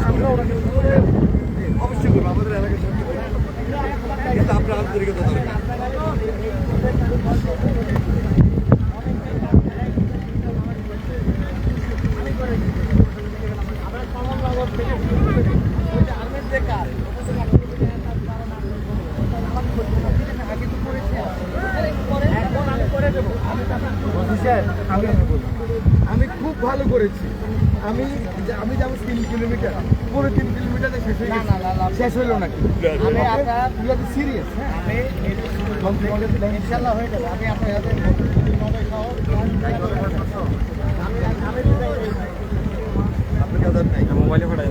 আমরা ওনাকে অবশ্যই করবো আমাদের এলাকার সাথে, কিন্তু আপনার আন্তরিকতা দরকার। আমি খুব ভালো করেছি। আমি যাবো 3 কিলোমিটার, পুরো 3 কিলোমিটারে শেষ হইল নাকি? আমি আপনার সিরিয়াস, আমি ইনশাল্লাহ হয়ে যাবে। আমি আপনার হাতে মোবাইলে পাঠাই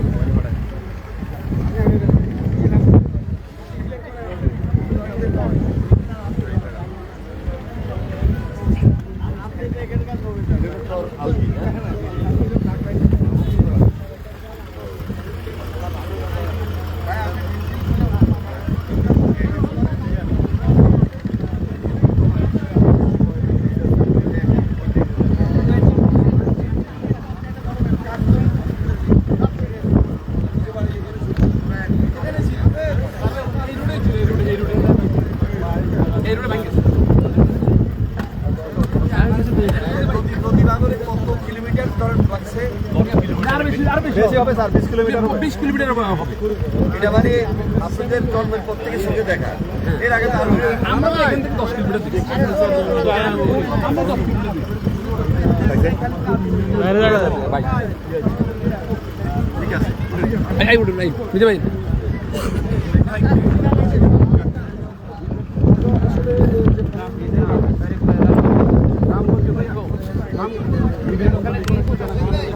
হবে স্যার, 20 কিলোমিটার হবে। এটা মানে আপনাদের জন্মের পর থেকে সঙ্গে দেখা, এর আগে তো আমরা এখান থেকে 10 কিলোমিটার দিকে ঠিক আছে।